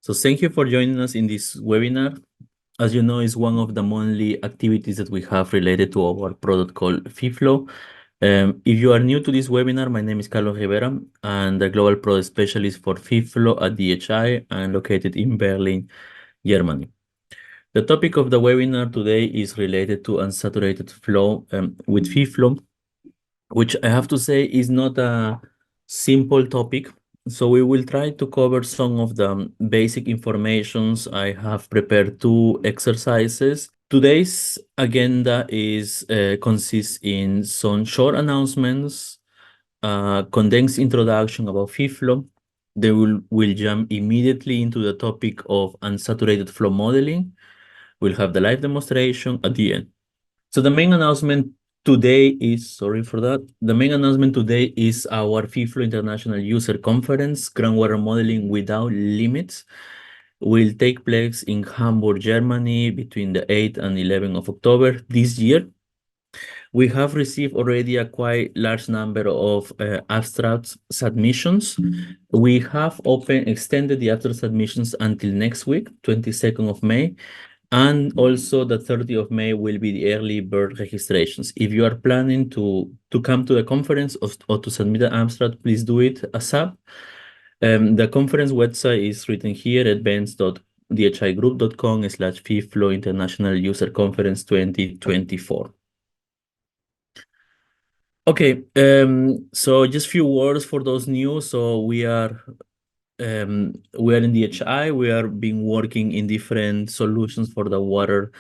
So thank you for joining us in this webinar. As you know, it's one of the monthly activities that we have related to our product called FEFLOW. If you are new to this webinar, my name is Carlos Rivera, and the Global Product Specialist for FEFLOW at DHI and located in Berlin, Germany. The topic of the webinar today is related to unsaturated flow with FEFLOW, which I have to say is not a simple topic. So we will try to cover some of the basic informations. I have prepared 2 exercises. Today's agenda is consists in some short announcements, condensed introduction about FEFLOW. They will jump immediately into the topic of unsaturated flow modeling. We'll have the live demonstration at the end. So the main announcement today is, sorry for that, the main announcement today is our FEFLOW International User Conference, Groundwater Modeling Without Limits, will take place in Hamburg, Germany between the 8th and 11th of October this year. We have received already a quite large number of abstract submissions. We have extended the abstract submissions until next week, 22nd of May. And also the 30th of May will be the early bird registrations. If you are planning to come to the conference or to submit an abstract, please do it ASAP. The conference website is written here, advanced.dhigroup.com/FEFLOW International User Conference 2024. Okay, so just few words for those new. So we are in DHI. We are been working in different solutions for the water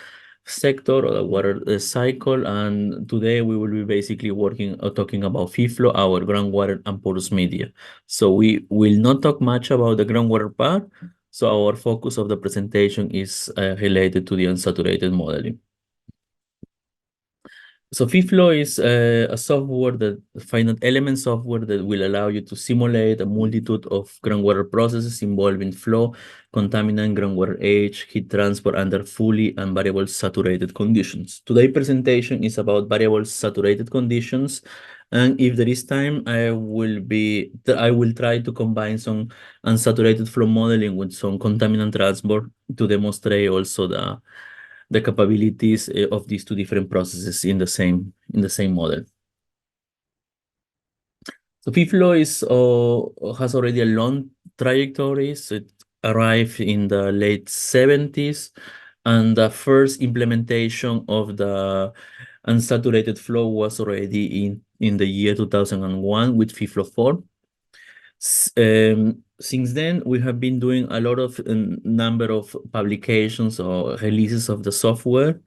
sector or the water cycle, and today we will be basically working or talking about FEFLOW, our groundwater and porous media. So we will not talk much about the groundwater part. So our focus of the presentation is related to the unsaturated modeling. So FEFLOW is a software, the finite element software that will allow you to simulate a multitude of groundwater processes involving flow, contaminant, groundwater age, heat transport under fully and variable saturated conditions. Today's presentation is about variable saturated conditions. And if there is time, I will try to combine some unsaturated flow modeling with some contaminant transport to demonstrate also the capabilities of these 2 different processes in the same model. So FEFLOW has already a long trajectory. So it arrived in the late 70s, and the first implementation of the unsaturated flow was already in the year 2001 with FEFLOW 4. Since then, we have been doing a lot of number of publications or releases of the software.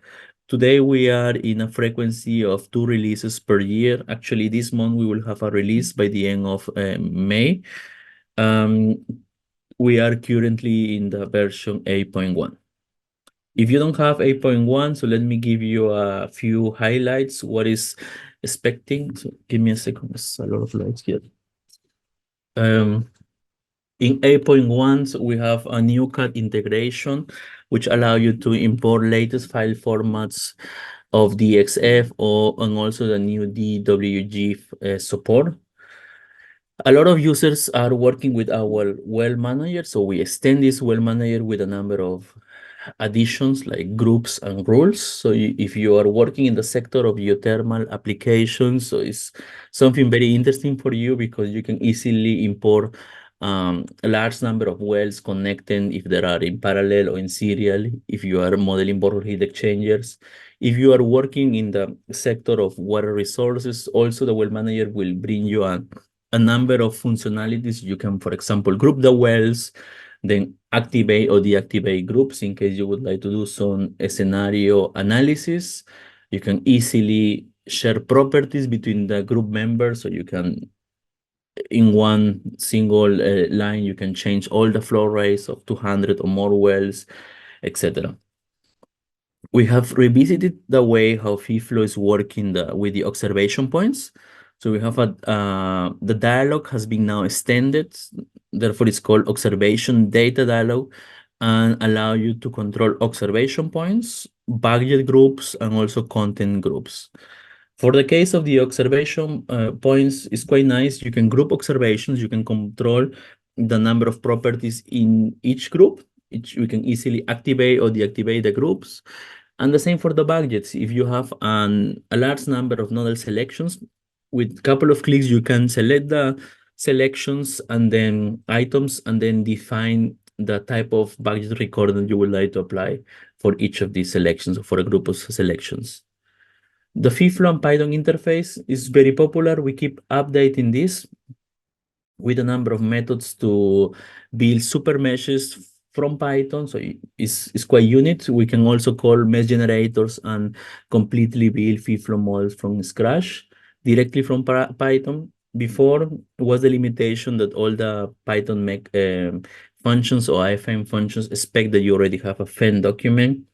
Today, we are in a frequency of 2 releases per year. Actually, this month, we will have a release by the end of May. We are currently in the version 8.1. If you don't have 8.1, so let me give you a few highlights. What is expecting? So give me a second. There's a lot of lights here. In 8.1, we have a new cut integration, which allow you to import latest file formats of DXF and also the new DWG support. A lot of users are working with our well manager, so we extend this well manager with a number of additions like groups and rules. So if you are working in the sector of geothermal applications, so it's something very interesting for you because you can easily import a large number of wells connecting if they are in parallel or in serial, if you are modeling borehole heat exchangers. If you are working in the sector of water resources, also the well manager will bring you a number of functionalities. You can, for example, group the wells, then activate or deactivate groups in case you would like to do some scenario analysis. You can easily share properties between the group members, so you can, in one single line, you can change all the flow rates of 200 or more wells, etc. We have revisited the way how FEFLOW is working with the observation points. So we have the dialog has been now extended. Therefore, it's called observation data dialog, and allow you to control observation points, budget groups, and also content groups. For the case of the observation points, it's quite nice. You can group observations, you can control the number of properties in each group. We can easily activate or deactivate the groups. And the same for the budgets. If you have a large number of nodal selections, with a couple of clicks, you can select the selections and then items and then define the type of budget record that you would like to apply for each of these selections or for a group of selections. The FEFLOW and Python interface is very popular. We keep updating this with a number of methods to build super meshes from Python. So it's quite unique. We can also call mesh generators and completely build FEFLOW models from scratch directly from Python. Before was the limitation that all the Python functions or iframe functions expect that you already have a FEN document.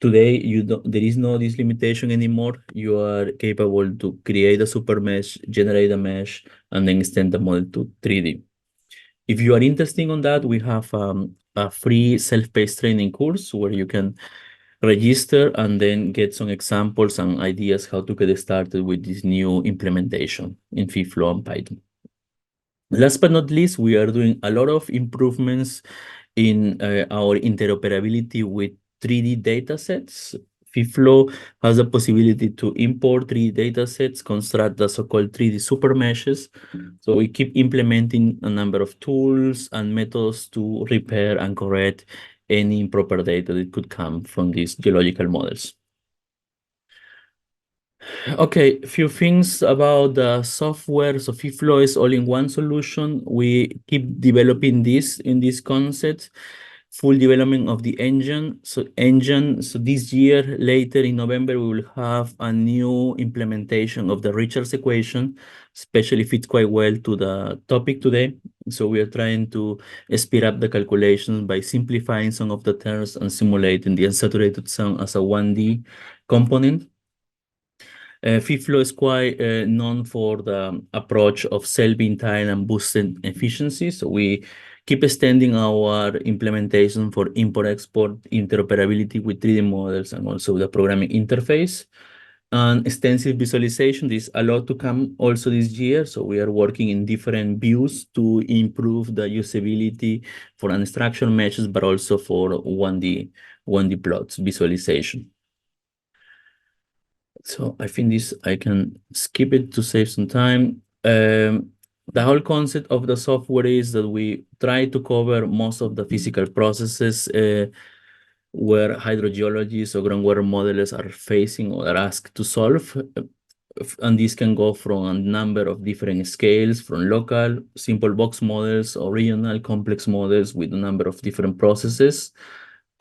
Today, there is no this limitation anymore. You are capable to create a super mesh, generate a mesh, and then extend the model to 3D. If you are interested on that, we have a free self-paced training course where you can register and then get some examples and ideas how to get started with this new implementation in FEFLOW and Python. Last but not least, we are doing a lot of improvements in our interoperability with 3D datasets. FEFLOW has the possibility to import 3D datasets, construct the so-called 3D super meshes. So we keep implementing a number of tools and methods to repair and correct any improper data that could come from these geological models. Okay, a few things about the software. So FEFLOW is all-in-one solution. We keep developing this in this concept, full development of the engine. So this year, later in November, we will have a new implementation of the Richards equation, especially fits quite well to the topic today. So we are trying to speed up the calculations by simplifying some of the terms and simulating the unsaturated zone as a 1D component. FEFLOW is quite known for the approach of cell-bin time and boosted efficiency. So we keep extending our implementation for import-export interoperability with 3D models and also the programming interface. And extensive visualization, there's a lot to come also this year. So we are working in different views to improve the usability for unstructured meshes, but also for 1D plots visualization. So I think I can skip it to save some time. The whole concept of the software is that we try to cover most of the physical processes where hydrogeologists or groundwater modelers are facing or are asked to solve. And this can go from a number of different scales, from local, simple box models, or regional complex models with a number of different processes.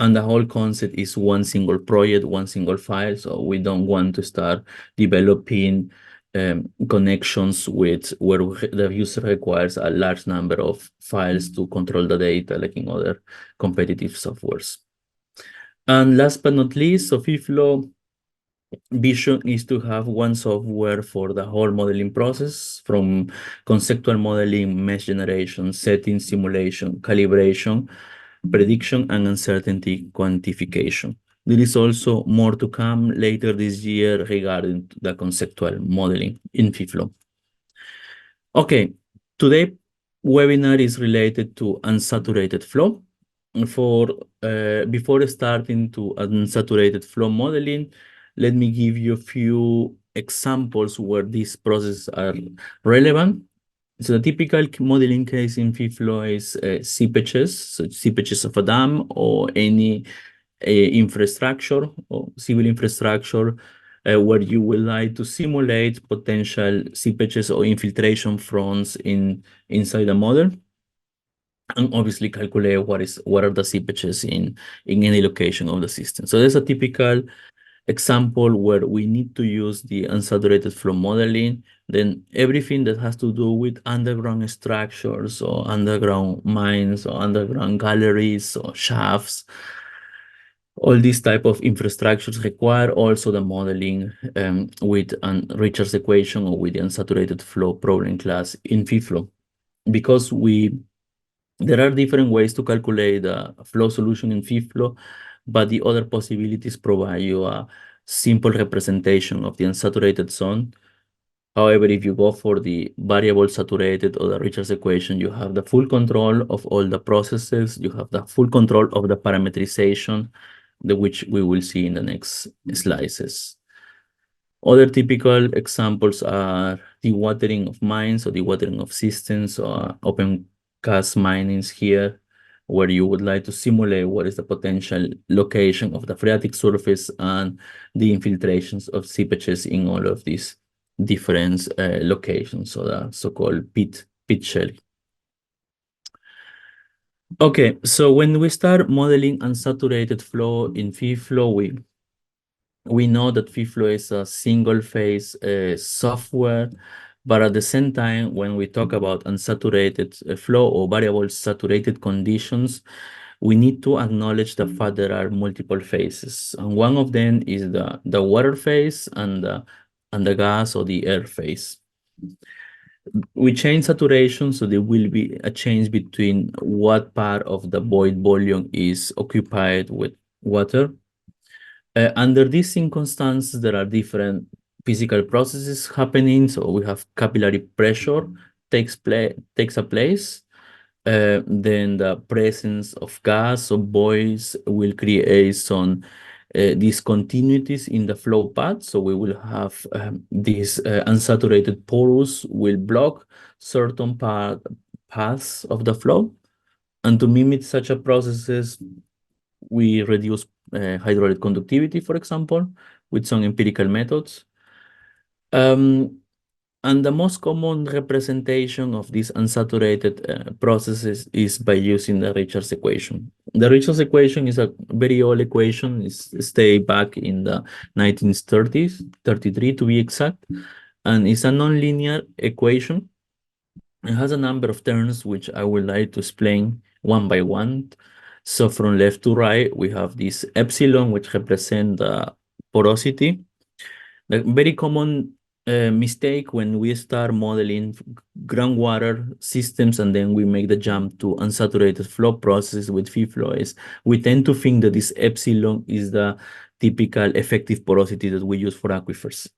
And the whole concept is one single project, one single file. So we don't want to start developing connections with where the user requires a large number of files to control the data, like in other competitive softwares. And last but not least, so FEFLOW vision is to have one software for the whole modeling process, from conceptual modeling, mesh generation, setting, simulation, calibration, prediction, and uncertainty quantification. There is also more to come later this year regarding the conceptual modeling in FEFLOW. Okay, today webinar is related to unsaturated flow. Before starting to unsaturated flow modeling, let me give you a few examples where these processes are relevant. So the typical modeling case in FEFLOW is seepages, so seepages of a dam or any infrastructure or civil infrastructure where you would like to simulate potential seepages or infiltration fronts inside the model, and obviously calculate what are the seepages in any location of the system. So there's a typical example where we need to use the unsaturated flow modeling. Then everything that has to do with underground structures or underground mines or underground galleries or shafts, all these type of infrastructures require also the modeling with Richards equation or with the unsaturated flow problem class in FEFLOW. Because there are different ways to calculate the flow solution in FEFLOW, but the other possibilities provide you a simple representation of the unsaturated zone However, if you go for the variable saturated or the Richards equation, you have the full control of all the processes. You have the full control of the parameterization, which we will see in the next slices. Other typical examples are dewatering of mines or dewatering of systems or open cast minings here, where you would like to simulate what is the potential location of the phreatic surface and the infiltrations of seepages in all of these different locations, so the so-called pit shell. Okay, so when we start modeling unsaturated flow in FEFLOW, we know that FEFLOW is a single phase software, but at the same time, when we talk about unsaturated flow or variable saturated conditions, we need to acknowledge the fact there are multiple phases. And one of them is the water phase and the gas or the air phase. We change saturation, so there will be a change between what part of the void volume is occupied with water. Under these circumstances, there are different physical processes happening. So we have capillary pressure takes a place. Then the presence of gas or voids will create some discontinuities in the flow path. So we will have these unsaturated porous will block certain paths of the flow. And to mimic such a processes, we reduce hydraulic conductivity, for example, with some empirical methods. And the most common representation of these unsaturated processes is by using the Richards equation. The Richards equation is a very old equation. It's stay back in the 1930s, 33 to be exact, and it's a nonlinear equation. It has a number of terms which I would like to explain one by one. So from left to right, we have this epsilon, which represents the porosity. The very common mistake when we start modeling groundwater systems and then we make the jump to unsaturated flow processes with FEFLOW is we tend to think that this epsilon is the typical effective porosity that we use for aquifers.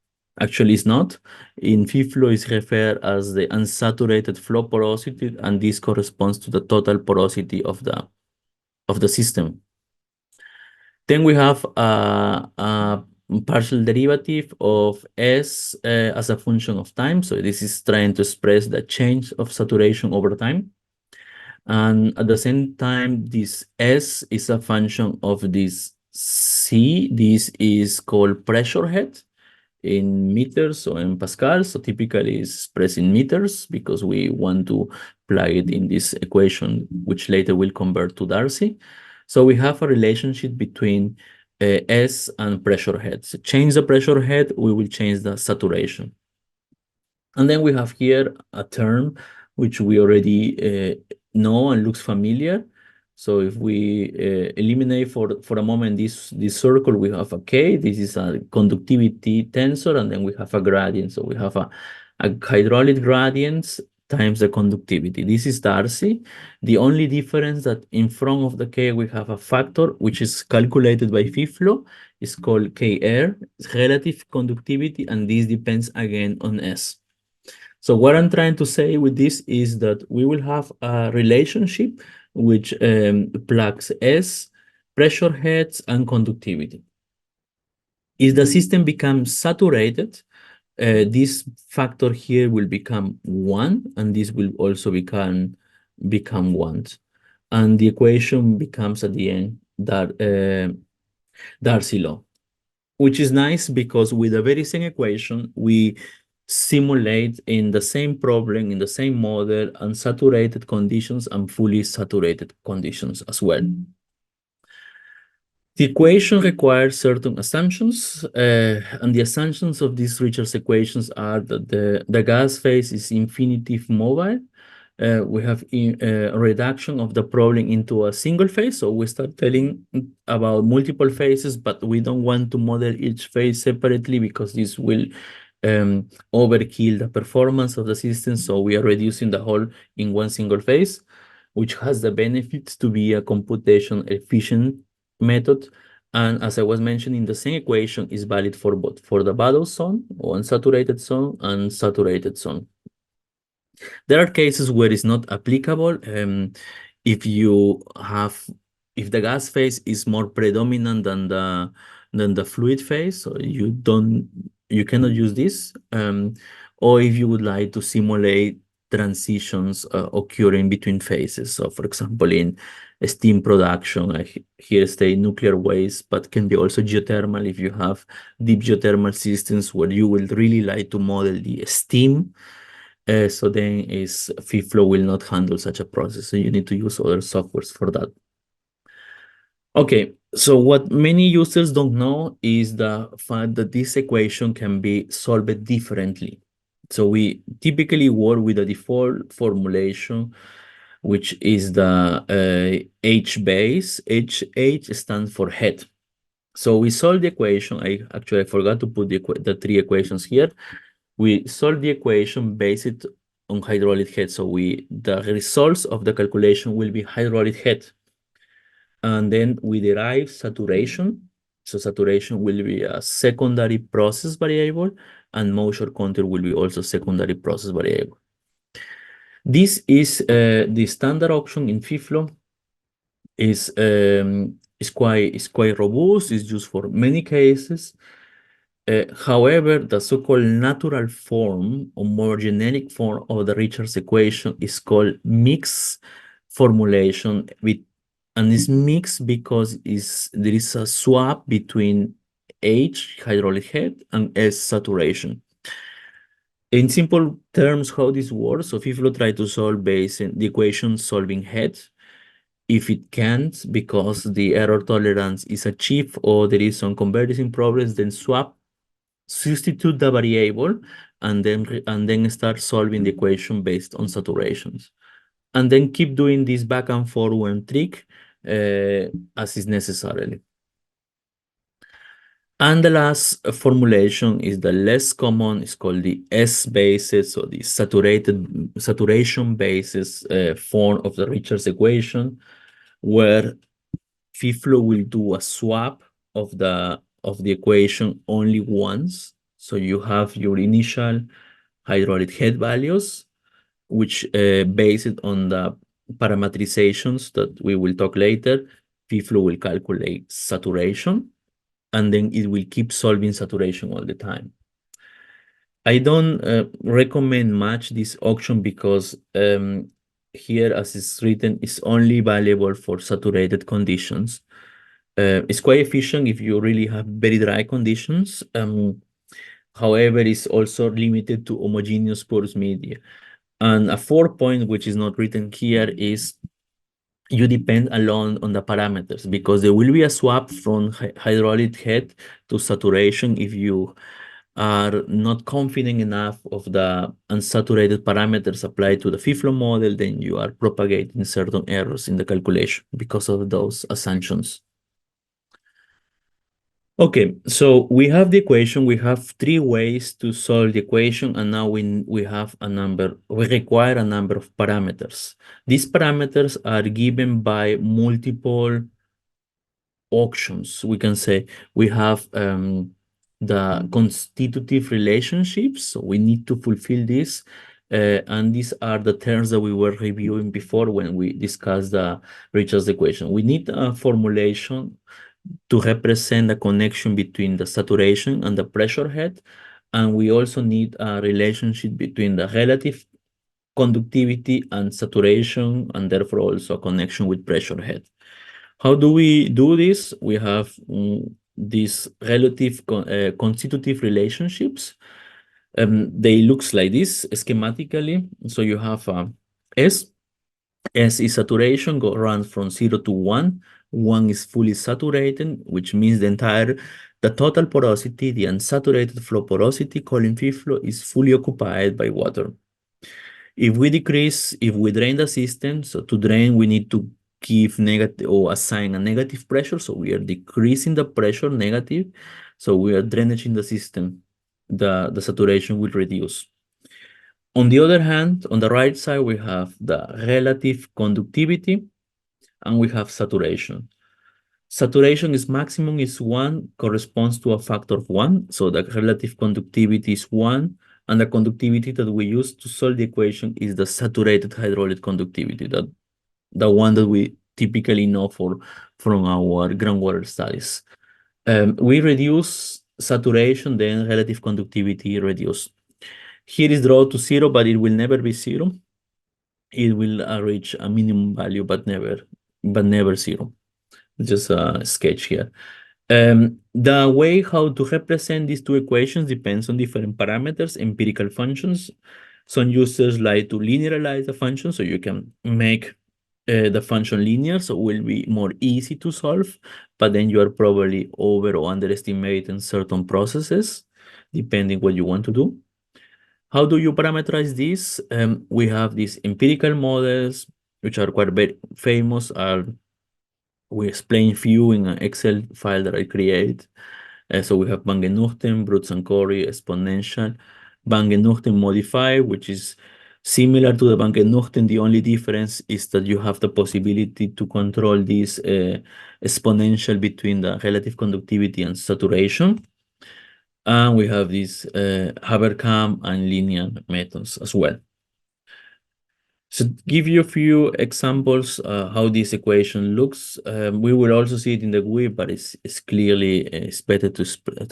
Actually, it's not. In FEFLOW, it's referred as the unsaturated flow porosity, and this corresponds to the total porosity of the system. Then we have a partial derivative of S as a function of time. So this is trying to express the change of saturation over time. And at the same time, this S is a function of this C. This is called pressure head in meters or in pascals. So typically it's expressed in meters because we want to plug it in this equation, which later will convert to Darcy. So we have a relationship between S and pressure head. So change the pressure head, we will change the saturation. And then we have here a term which we already know and looks familiar. So if we eliminate for a moment this circle, we have a K. This is a conductivity tensor, and then we have a gradient. So we have a hydraulic gradient times the conductivity. This is Darcy. The only difference that in front of the K we have a factor which is calculated by FEFLOW. It's called KR, relative conductivity, and this depends again on S. So what I'm trying to say with this is that we will have a relationship which plugs S, pressure heads, and conductivity. If the system becomes saturated, this factor here will become 1, and this will also become 1. And the equation becomes at the end that Darcy law, which is nice because with the very same equation, we simulate in the same problem, in the same model, unsaturated conditions and fully saturated conditions as well. The equation requires certain assumptions, and the assumptions of these Richards equations are that the gas phase is infinitive mobile. We have a reduction of the problem into a single phase. So we start telling about multiple phases, but we don't want to model each phase separately because this will overkill the performance of the system. So we are reducing the whole in one single phase, which has the benefits to be a computation efficient method And as I was mentioning, the same equation is valid for both for the bottle zone or unsaturated zone and saturated zone. There are cases where it's not applicable. If you have, if the gas phase is more predominant than the fluid phase, so you cannot use this. Or if you would like to simulate transitions occurring between phases. So, for example, in steam production, here say nuclear waste, but can be also geothermal if you have deep geothermal systems where you will really like to model the steam. So then is FEFLOW will not handle such a process. So you need to use other softwares for that. Okay, so what many users don't know is the fact that this equation can be solved differently. So we typically work with a default formulation, which is the H base. H stands for head. So we solve the equation. I forgot to put the three equations here. We solve the equation based on hydraulic head. So the results of the calculation will be hydraulic head. And then we derive saturation. So saturation will be a secondary process variable, and moisture content will be also secondary process variable. This is the standard option in FEFLOW. Is quite robust. It's used for many cases. However, the so-called natural form or more generic form of the Richards equation is called mixed formulation and it's mixed because there is a swap between H hydraulic head and S saturation. In simple terms, how this works, so FIFLO try to solve based on the equation solving head. If it can't, because the error tolerance is achieved or there is some convergence problems, then substitute the variable and then start solving the equation based on saturations. And then keep doing this back and forward trick as is necessarily. And the last formulation is the less common, it's called the S basis, so the saturation basis form of the Richards equation, where FIFLOW will do a swap of the equation only once. So you have your initial hydraulic head values, which based on the parametrizations that we will talk later, FIFLOW will calculate saturation, and then it will keep solving saturation all the time. I don't recommend much this option because here, as it's written, it's only valuable for saturated conditions. It's quite efficient if you really have very dry conditions. However, it's also limited to homogeneous porous media. And a fourth point, which is not written here, is you depend alone on the parameters because there will be a swap from hydraulic head to saturation if you are not confident enough of the unsaturated parameters applied to the FIFLOW model, then you are propagating certain errors in the calculation because of those assumptions. Okay, so we have the equation. We have three ways to solve the equation, and now we have a number. We require a number of parameters. These parameters are given by multiple auctions. We can say we have the constitutive relationships. So we need to fulfill this. And these are the terms that we were reviewing before when we discussed the Richards equation. We need a formulation to represent the connection between the saturation and the pressure head. And we also need a relationship between the relative conductivity and saturation, and therefore also a connection with pressure head. How do we do this? We have these relative constitutive relationships. They looks like this schematically. So you have S. S is saturation, runs from 0 to 1. 1 is fully saturated, which means the total porosity, the unsaturated flow porosity, calling FEFLOW, is fully occupied by water. If we drain the system, so to drain, we need to give negative or assign a negative pressure. So we are decreasing the pressure negative. So we are drainaging the system. The saturation will reduce. On the other hand, on the right side, we have the relative conductivity and we have saturation. Saturation is maximum is 1, corresponds to a factor of 1. So the relative conductivity is 1, and the conductivity that we use to solve the equation is the saturated hydraulic conductivity, the one that we typically know from our groundwater studies. We reduce saturation, then relative conductivity reduce. Here is drawn to 0, but it will never be 0. It will reach a minimum value, but never 0. Just a sketch here. The way how to represent these two equations depends on different parameters, empirical functions. Some users like to linearize the function, so you can make the function linear, so it will be more easy to solve, but then you are probably over or underestimating certain processes, depending what you want to do. How do you parameterize this? We have these empirical models, which are quite very famous, we explain few in an Excel file that I create. So we have Van Genuchten, Brooks and Corey, exponential, Van Genuchten modified, which is similar to the Van Genuchten. The only difference is that you have the possibility to control this exponential between the relative conductivity and saturation. And we have these Habercam and linear methods as well. So to give you a few examples how this equation looks, we will also see it in the GUI, but it's clearly it's better to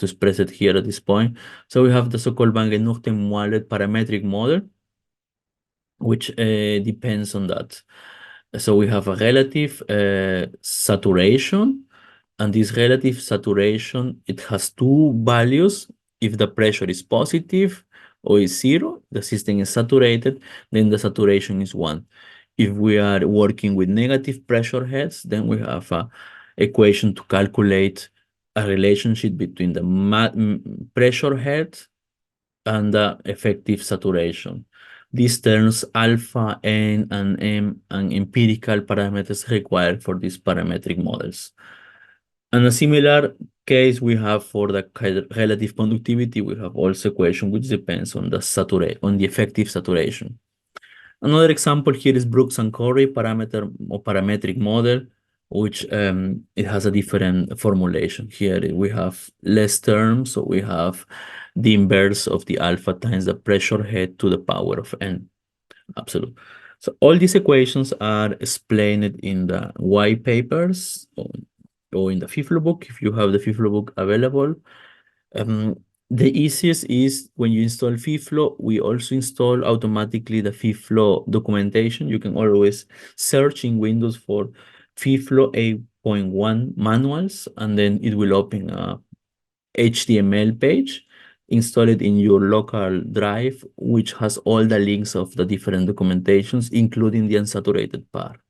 express it here at this point. So we have the so-called Van Genuchten-Wallet parametric model, which depends on that. So we have a relative saturation, and this relative saturation, it has two values. If the pressure is positive or is 0, the system is saturated, then the saturation is 1. If we are working with negative pressure heads, then we have a equation to calculate a relationship between the pressure head and the effective saturation. These terms alpha, n, and m, and empirical parameters required for these parametric models. And a similar case we have for the relative conductivity. We have also equation which depends on the effective saturation. Another example here is Brooks and Corey parameter or parametric model, which it has a different formulation. Here we have less terms, so we have the inverse of the alpha times the pressure head to the power of n. Absolute. So all these equations are explained in the white papers or in the FEFLOW book, if you have the FEFLOW book available. The easiest is when you install FEFLOW, we also install automatically the FEFLOW documentation. You can always search in Windows for FEFLOW 8.1 manuals, and then it will open a HTML page. Install it in your local drive, which has all the links of the different documentations, including the unsaturated part.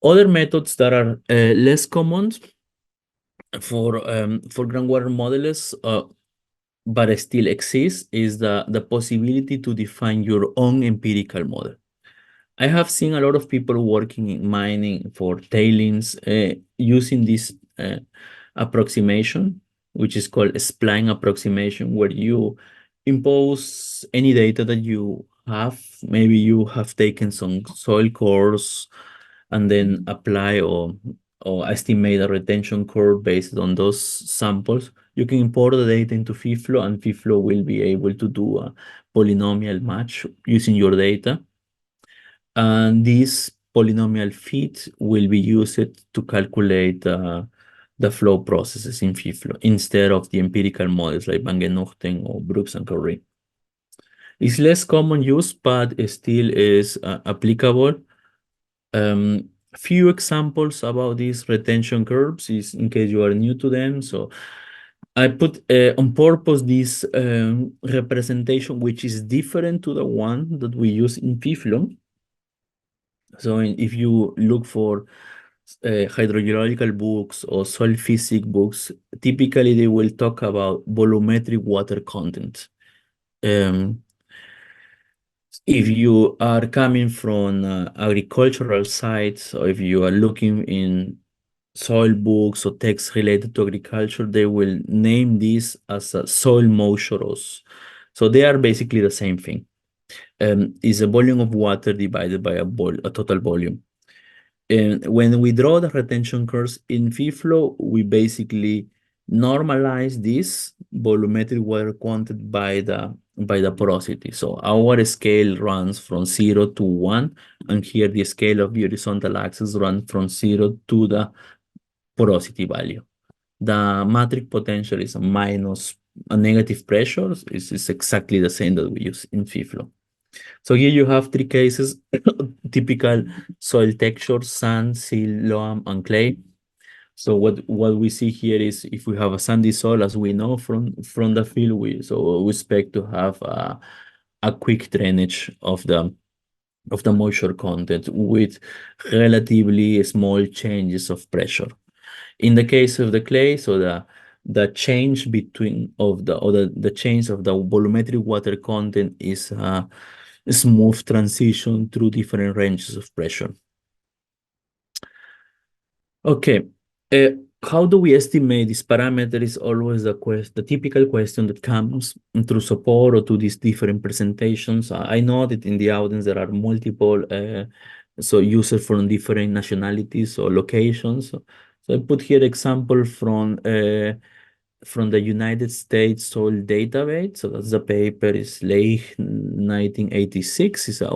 Other methods that are less common for groundwater models, but still exists, is the possibility to define your own empirical model. I have seen a lot of people working in mining for tailings using this approximation, which is called a spline approximation, where you impose any data that you have. Maybe you have taken some soil cores and then apply or estimate a retention curve based on those samples. You can import the data into FEFLOW, and FEFLOW will be able to do a polynomial match using your data. And this polynomial fit will be used to calculate the flow processes in FEFLOW instead of the empirical models like Van Genuchten or Brooks and Corey. It's less common use, but it still is applicable. Few examples about these retention curves is in case you are new to them. So I put on purpose this representation, which is different to the one that we use in FEFLOW. So if you look for hydrogeological books or soil physics books, typically they will talk about volumetric water content. If you are coming from agricultural sites, or if you are looking in soil books or texts related to agriculture, they will name this as a soil moisture. So they are basically the same thing. Is a volume of water divided by a total volume. And when we draw the retention curves in FEFLOW, we basically normalize this volumetric water content by the porosity. So our scale runs from 0 to 1, and here the scale of the horizontal axis runs from 0 to the porosity value. The matrix potential is a minus a negative pressure. Is exactly the same that we use in FEFLOW. So here you have three cases, typical soil texture: sand, silt, loam, and clay. So what we see here is if we have a sandy soil, as we know from the field, we expect to have a quick drainage of the moisture content with relatively small changes of pressure. In the case of the clay, so the change between of the or the change of the volumetric water content is a smooth transition through different ranges of pressure. Okay, uh, how do we estimate this parameter is always the typical question that comes through support or to these different presentations. I know that in the audience there are multiple so users from different nationalities or locations. So I put here example from the United States Soil Database. So that's the paper is late 1986. It's an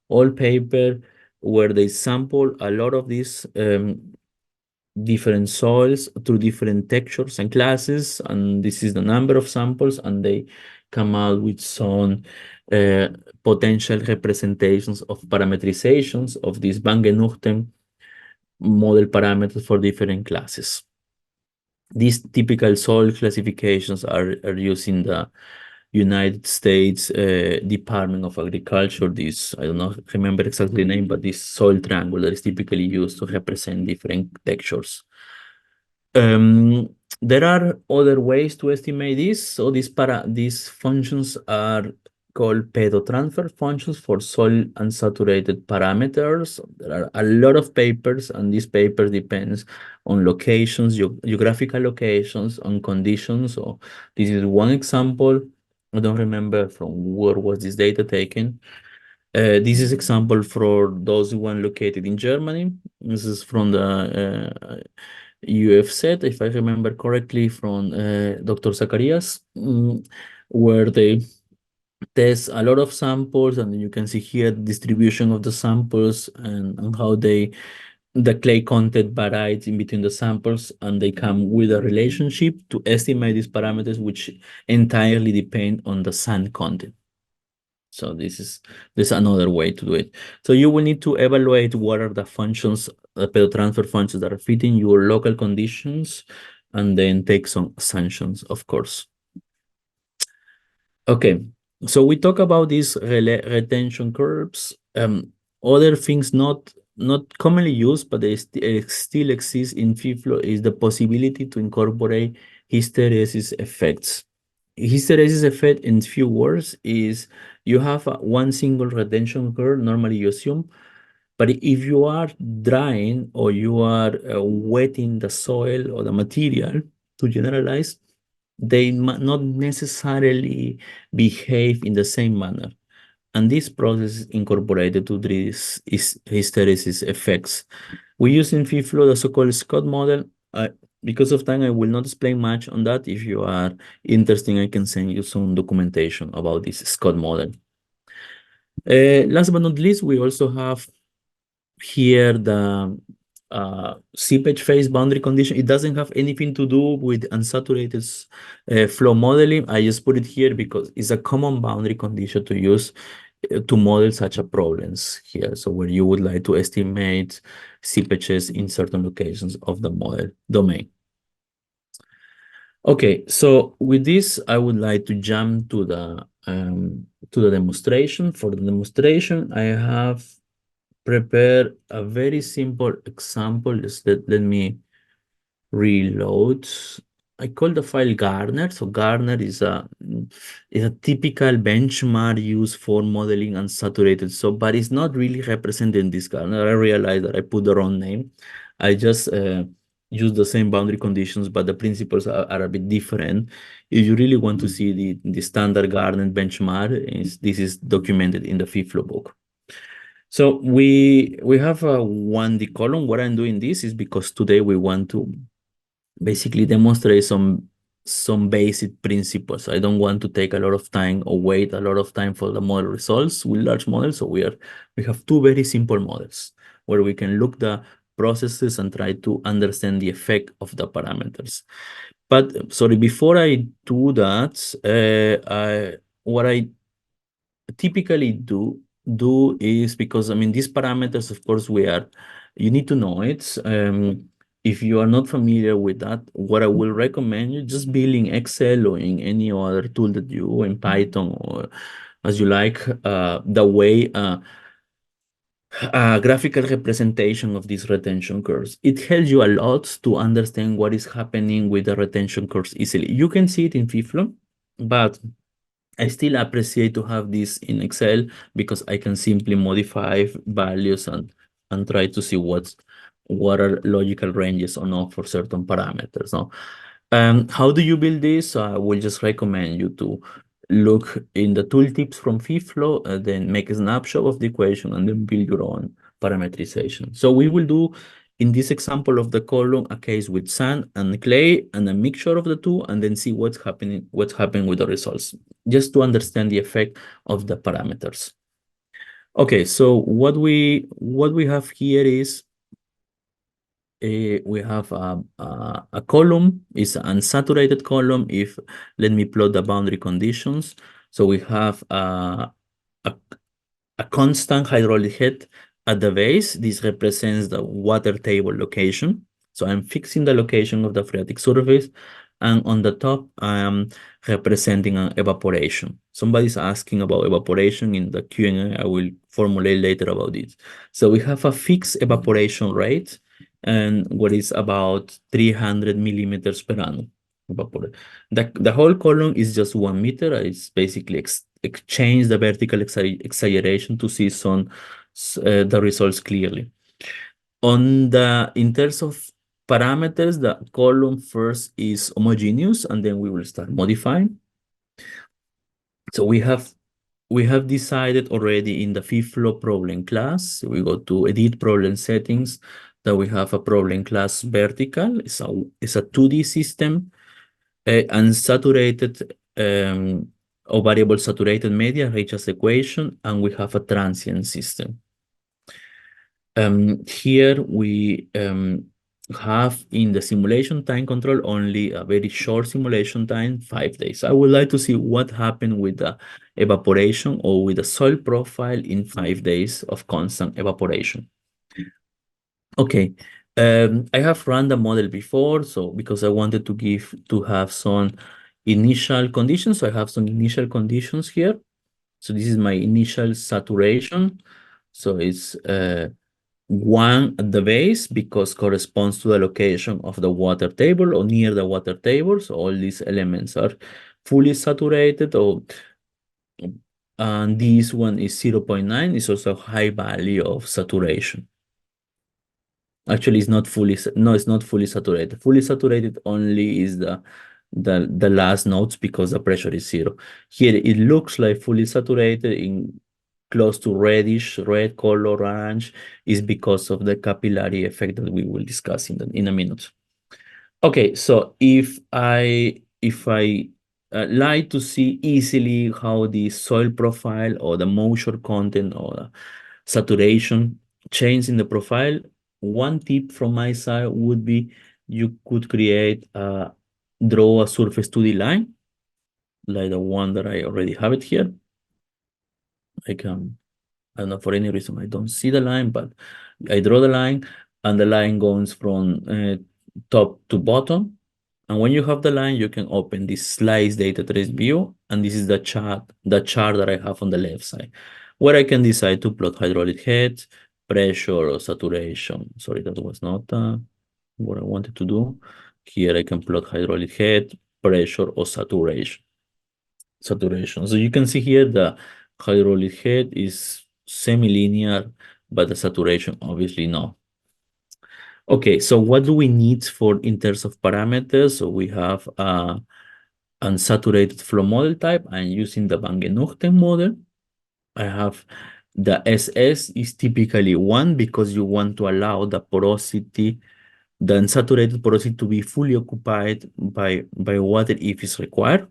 all paper where they sample a lot of these different soils through different textures and classes, and this is the number of samples, and they come out with some uh, potential representations of parametrizations of these Van Genuchten model parameters for different classes. These typical soil classifications are used in the United States Department of Agriculture. This, I don't know, remember exactly the name, but this soil triangle that is typically used to represent different textures. There are other ways to estimate this. So these functions are called pedotransfer functions for soil unsaturated parameters. There are a lot of papers, and these papers depends on locations, geographical locations, on conditions. So this is one example. I don't remember from where was this data taken. This is example for those one located in Germany. This is from the UFZ, if I remember correctly, from Dr. Zacharias, where they test a lot of samples, and you can see here the distribution of the samples and how the clay content varies in between the samples, and they come with a relationship to estimate these parameters, which entirely depend on the sand content. So this another way to do it. So you will need to evaluate what are the functions, the pedotransfer functions that are fitting your local conditions, and then take some assumptions, of course. Okay, so we talk about these retention curves. Other things not commonly used, but they still exist in FEFLOW is the possibility to incorporate hysteresis effects. Hysteresis effect, in few words, is you have one single retention curve, normally you assume, but if you are drying or you are wetting the soil or the material, to generalize, they might not necessarily behave in the same manner. And this process is incorporated to these hysteresis effects. We use in FEFLOW the so-called Scott model. Because of time, I will not explain much on that. If you are interested, I can send you some documentation about this Scott model. Last but not least, we also have here the seepage phase boundary condition. It doesn't have anything to do with unsaturated flow modeling. I just put it here because it's a common boundary condition to use to model such a problems here. So where you would like to estimate seepages in certain locations of the model domain. Okay, so with this, I would like to jump to the demonstration. For the demonstration, I have prepared a very simple example. Just let me reload. I call the file Garner. So Garner is a typical benchmark used for modeling unsaturated. So, but it's not really representing this Garner. I realized that I put the wrong name. I just use the same boundary conditions, but the principles are a bit different. If you really want to see the standard Garner benchmark, this is documented in the FEFLOW book. So we have a 1D column. What I'm doing this is because today we want to basically demonstrate some basic principles. I don't want to take a lot of time or wait a lot of time for the model results with large models. So we have two very simple models where we can look the processes and try to understand the effect of the parameters. But sorry, before I do that, what I typically do is, because I mean these parameters, of course, you need to know it. If you are not familiar with that, what I will recommend you just build in Excel or in any other tool that you in Python or as you like, the way a graphical representation of these retention curves. It helps you a lot to understand what is happening with the retention curves easily. You can see it in FEFLOW, but I still appreciate to have this in Excel because I can simply modify values and try to see what are logical ranges or not for certain parameters. No? How do you build this? I will just recommend you to look in the tooltips from FEFLOW, then make a snapshot of the equation and then build your own parameterization. So we will do in this example of the column a case with sand and clay and a mixture of the two, and then see what's happening with the results, just to understand the effect of the parameters. Okay, so what we have here is we have a column, is an unsaturated column. If let me plot the boundary conditions. So we have a, a constant hydraulic head at the base. This represents the water table location. So I'm fixing the location of the phreatic surface. And on the top, I am representing an evaporation. Somebody's asking about evaporation in the Q&A. I will formulate later about this. So we have a fixed evaporation rate, and what is about 300 millimeters per annum. The whole column is just 1 meter. It's basically exchange the vertical exaggeration to see the results clearly. In terms of parameters, the column first is homogeneous, and then we will start modifying. So we have decided already in the FEFLOW problem class. We go to edit problem settings, that we have a problem class vertical. It's a 2D system, unsaturated or variable saturated media reaches equation, and we have a transient system. Here we have in the simulation time control only a very short simulation time, 5 days. I would like to see what happened with the evaporation or with the soil profile in 5 days of constant evaporation. Okay, I have run the model before, so because I wanted to have some initial conditions, so I have some initial conditions here. So this is my initial saturation. So it's 1 at the base because corresponds to the location of the water table or near the water table. So all these elements are fully saturated, and this one is 0.9, is also a high value of saturation. Actually, it's not fully saturated. Fully saturated only is the last nodes because the pressure is 0. Here it looks like fully saturated in close to red color orange, is because of the capillary effect that we will discuss in a minute. Okay, so if I like to see easily how the soil profile or the moisture content or the saturation change in the profile, one tip from my side would be you could draw a surface 2D line, like the one that I already have it here. I don't know, for any reason, I don't see the line, but I draw the line, and the line goes from top to bottom. And when you have the line, you can open this slice data trace view, and this is the chart that I have on the left side, where I can decide to plot hydraulic head, pressure, or saturation. Sorry, that was not what I wanted to do. Here I can plot hydraulic head, pressure, or saturation. So you can see here the hydraulic head is semi-linear, but the saturation obviously no. Okay, so what do we need for in terms of parameters? So we have unsaturated flow model type. I'm using the Van Genuchten model. I have The SS is typically 1 because you want to allow the porosity, the unsaturated porosity to be fully occupied by water if it's required.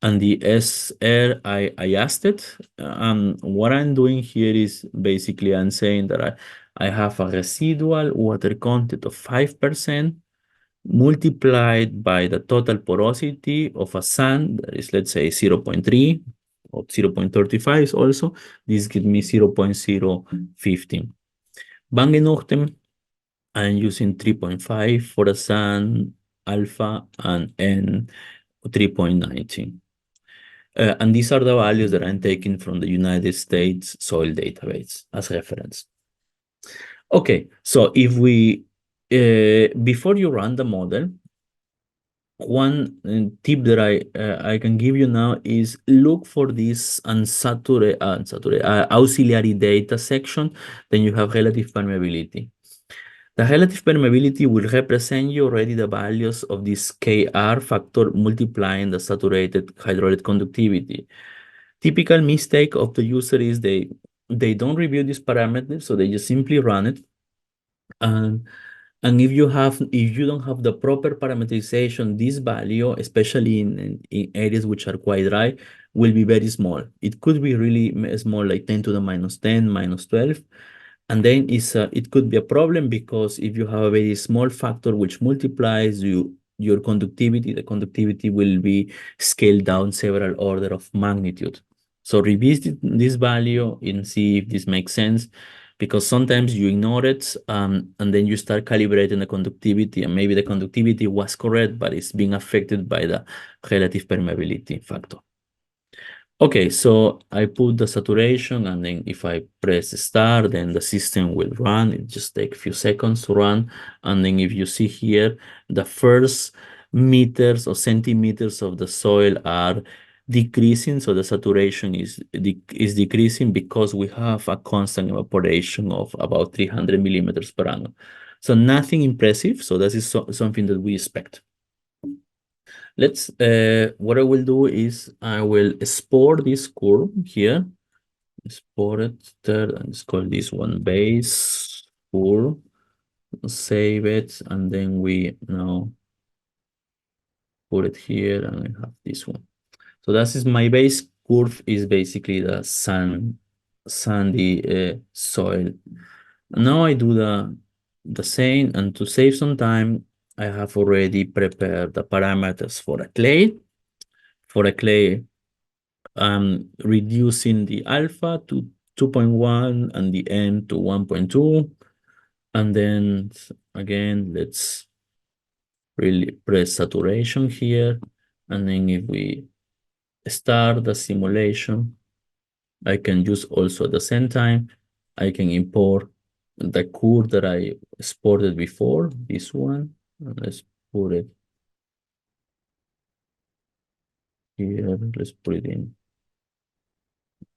And the SR, I asked it. What I'm doing here is basically I'm saying that I have a residual water content of 5% multiplied by the total porosity of a sand that is, let's say, 0.3 or 0.35 also. This gives me 0.015. Bangenordem, I'm using 3.5 for the sand, alpha, and N 3.19. And these are the values that I'm taking from the United States soil database as reference. Okay, so if we, before you run the model, one tip that I can give you now is look for this auxiliary data section. Then you have relative permeability. The relative permeability will represent you already the values of this Kr factor multiplying the saturated hydraulic conductivity. Typical mistake of the user is they don't review these parameters, so they just simply run it. And if you don't have the proper parameterization, this value, especially in areas which are quite dry, will be very small. It could be really small, like 10 to the minus 10, minus 12. And then it could be a problem because if you have a very small factor which multiplies your conductivity, the conductivity will be scaled down several order of magnitude. So revisit this value and see if this makes sense, because sometimes you ignore it and then you start calibrating the conductivity, and maybe the conductivity was correct, but it's being affected by the relative permeability factor. Okay, so I put the saturation, and then if I press start, then the system will run. It just takes a few seconds to run. And then if you see here, the first meters or centimeters of the soil are decreasing. So the saturation is decreasing because we have a constant evaporation of about 300 millimeters per annum. So nothing impressive. So this is something that we expect. What I will do is I will export this curve here. Export it there, and let's call this one base curve. Save it, and then we now put it here, and I have this one. So that is my base curve, is basically the sandy soil. Now I do the same, and to save some time, I have already prepared the parameters for a clay. For a clay, I'm reducing the alpha to 2.1 and the N to 1.2. And then again, let's really press saturation here. And then if we start the simulation, I can use also at the same time, I can import the curve that I exported before, this one. And let's put it here. Let's put it in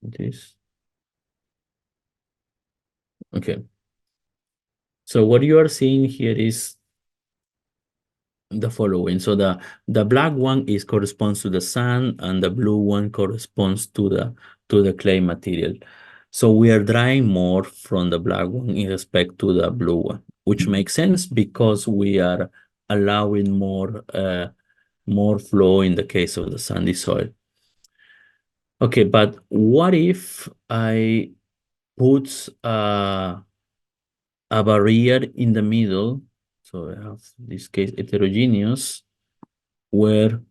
this. Okay. So what you are seeing here is the following. So the black one corresponds to the sand, and the blue one corresponds to the clay material. So we are drying more from the black one in respect to the blue one, which makes sense because we are allowing more flow in the case of the sandy soil. Okay, but what if I put a barrier in the middle? So I have this case heterogeneous, where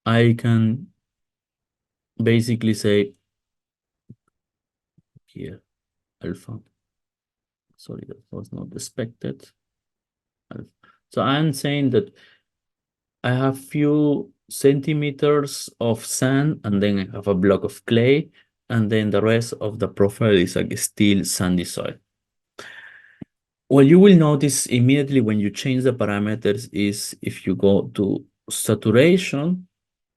I can basically say here alpha. Sorry, that was not expected. Alpha. So I'm saying that I have few centimeters of sand, and then I have a block of clay, and then the rest of the profile is like still sandy soil. What you will notice immediately when you change the parameters is if you go to saturation,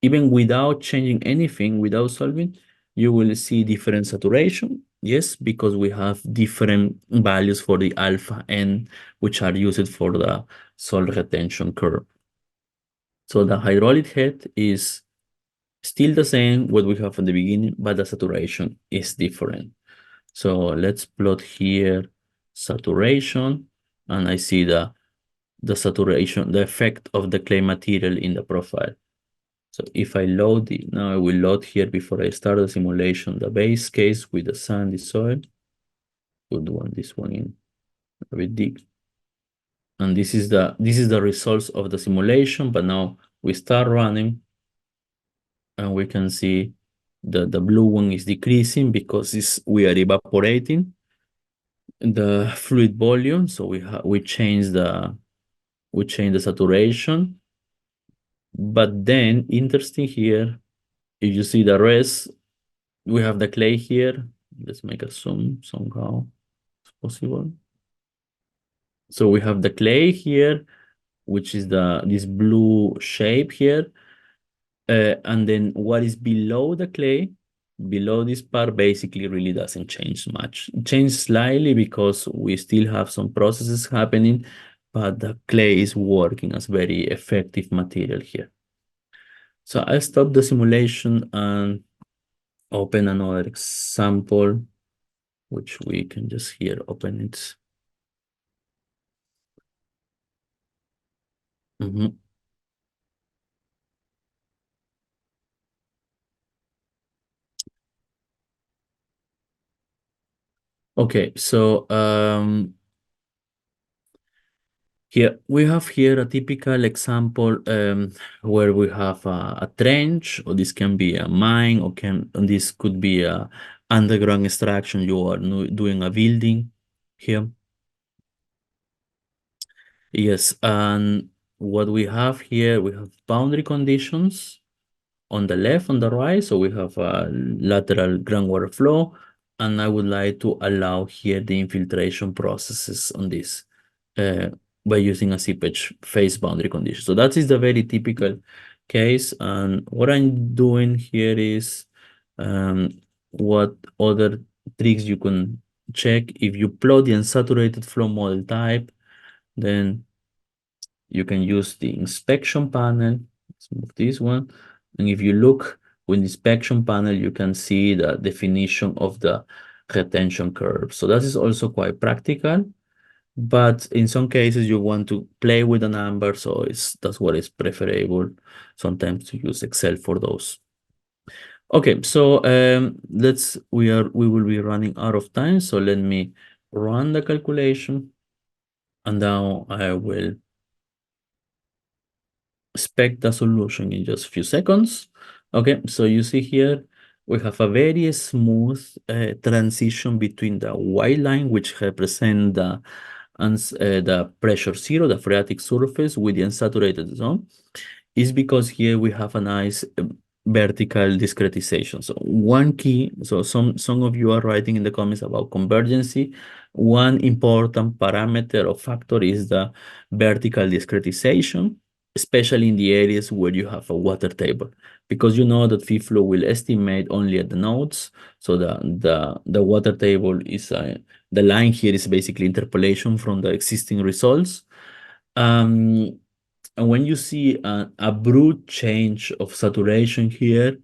even without changing anything, without solving, you will see different saturation. Yes, because we have different values for the alpha N, which are used for the soil retention curve. So the hydraulic head is still the same what we have from the beginning, but the saturation is different. So let's plot here saturation, and I see the saturation, the effect of the clay material in the profile. So if I load it, now I will load here before I start the simulation, the base case with the sandy soil. Good one, this one in a bit deep. And this is the results of the simulation, but now we start running and we can see the blue one is decreasing because we are evaporating the fluid volume. So we change the saturation. But then interesting here, if you see the rest, we have the clay here. Let's make a zoom somehow it's possible. So we have the clay here, which is this blue shape here. And then what is below the clay, below this part, basically really doesn't change much. It changes slightly because we still have some processes happening, but the clay is working as very effective material here. So I'll stop the simulation and open another example, which we can just here open it. Mhm. Okay, so here we have here a typical example where we have a trench, or this can be a mine, and this could be a underground extraction. You are doing a building here. Yes, and what we have here, we have boundary conditions on the left, on the right. So we have a lateral groundwater flow, and I would like to allow here the infiltration processes on this uh, by using a seepage phase boundary condition. So that is the very typical case. And what I'm doing here is what other tricks you can check. If you plot the unsaturated flow model type, then you can use the inspection panel. Let's move this one. And if you look with the inspection panel, you can see the definition of the retention curve. So that is also quite practical, but in some cases you want to play with the number. So that's what is preferable sometimes to use Excel for those. Okay, so we will be running out of time. So let me run the calculation, and now I will spec the solution in just a few seconds. Okay, so you see here, we have a very smooth transition between the white line, which represent the pressure zero, the phreatic surface with the unsaturated zone, is because here we have a nice vertical discretization. So one key, so some of you are writing in the comments about convergency. One important parameter or factor is the vertical discretization, especially in the areas where you have a water table, because you know that FEFLOW will estimate only at the nodes. So the water table is the line here is basically interpolation from the existing results. And when you see an abrupt change of saturation here,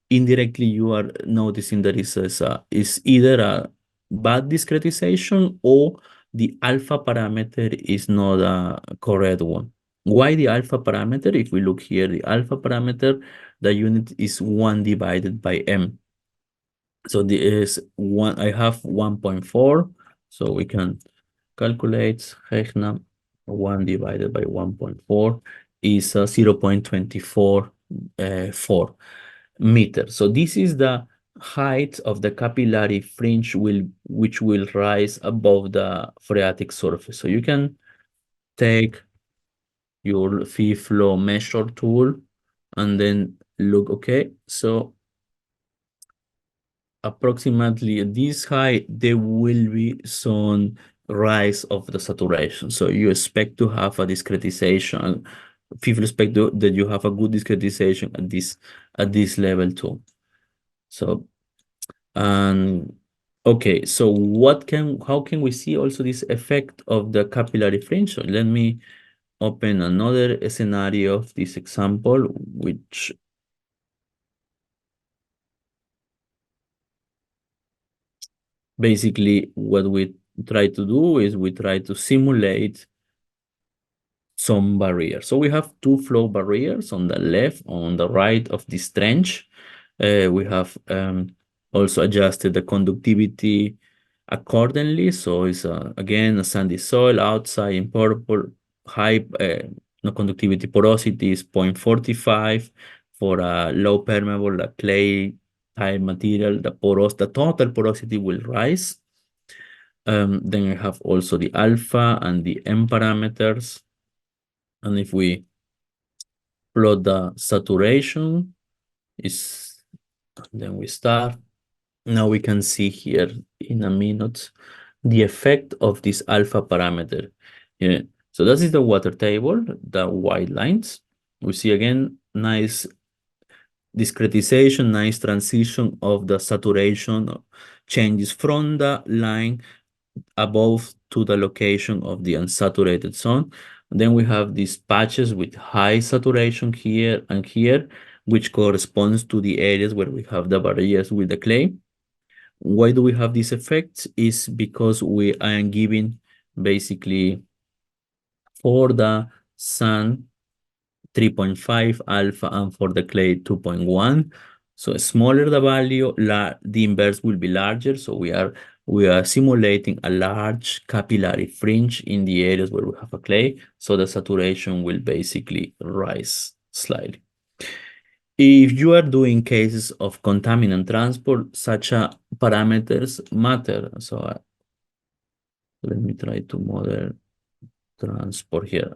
indirectly you are noticing that is either a bad discretization or the alpha parameter is not a correct one. Why the alpha parameter? If we look here, the alpha parameter, the unit is 1 divided by m. So this is one, I have 1.4, so we can calculate rechnen 1 divided by 1.4 is 0.24 4 meters. So this is the height of the capillary fringe which will rise above the phreatic surface. So you can take your FEFLOW measure tool and then look, okay, so approximately this height, there will be some rise of the saturation. So you expect to have a discretization. People expect that you have a good discretization at this level too. So and okay, so how can we see also this effect of the capillary fringe? So let me open another scenario of this example, which Basically, what we try to do is we try to simulate some barriers. So we have two flow barriers on the left, on the right of this trench. We have also adjusted the conductivity accordingly. So it's again a sandy soil outside in purple, high no conductivity porosity is 0.45 for a low permeable clay type material. The total porosity will rise. Then we have also the alpha and the M parameters. And if we plot the saturation, then we start. Now we can see here in a minute the effect of this alpha parameter. Yeah. So that is the water table, the white lines. We see again nice discretization, nice transition of the saturation changes from the line above to the location of the unsaturated zone. Then we have these patches with high saturation here and here, which corresponds to the areas where we have the barriers with the clay. Why do we have these effects? Is because we are giving basically for the sand 3.5 alpha and for the clay 2.1. So smaller the value, the inverse will be larger. So we are simulating a large capillary fringe in the areas where we have a clay. So the saturation will basically rise slightly. If you are doing cases of contaminant transport, such parameters matter. So let me try to model transport here.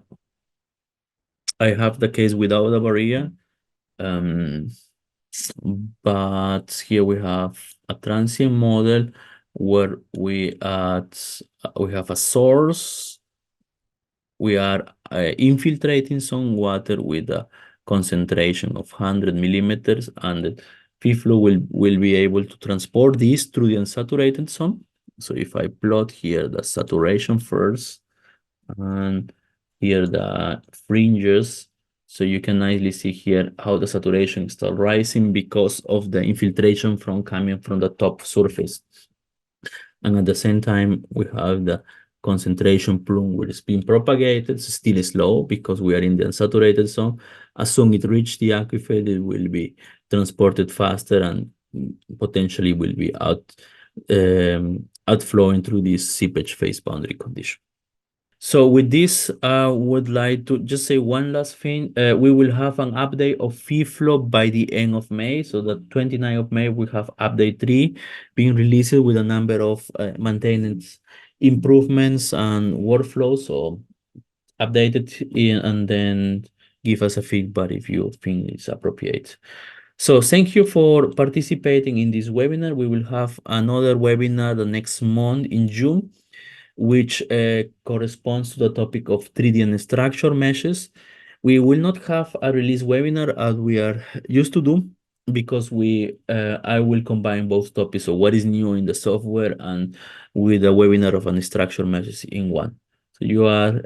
I have the case without a barrier. But here we have a transient model where we have a source. We are infiltrating some water with a concentration of 100 millimeters, and the FEFLOW will be able to transport this through the unsaturated zone. So if I plot here the saturation first, and here the fringes, so you can nicely see here how the saturation is still rising because of the infiltration coming from the top surface. And at the same time, we have the concentration plume where it's being propagated. It's still slow because we are in the unsaturated zone. As soon as it reaches the aquifer, it will be transported faster and potentially will be outflowing through this seepage phase boundary condition. So with this, I would like to just say one last thing. We will have an update of FEFLOW by the end of May. So the 29th of May, we have update 3 being released with a number of maintenance improvements and workflows. So update it and then give us a feedback if you think it's appropriate. So thank you for participating in this webinar. We will have another webinar the next month in June, which corresponds to the topic of 3D and structure meshes. We will not have a release webinar as we are used to do because I will combine both topics. So what is new in the software and with a webinar of structure meshes in one. So you are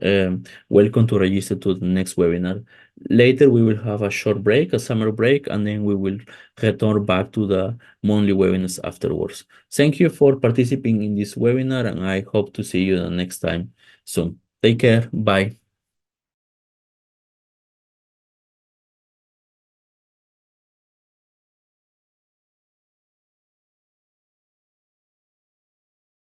welcome to register to the next webinar. Later, we will have a short break, a summer break, and then we will return back to the monthly webinars afterwards. Thank you for participating in this webinar, and I hope to see you the next time soon. Take care. Bye.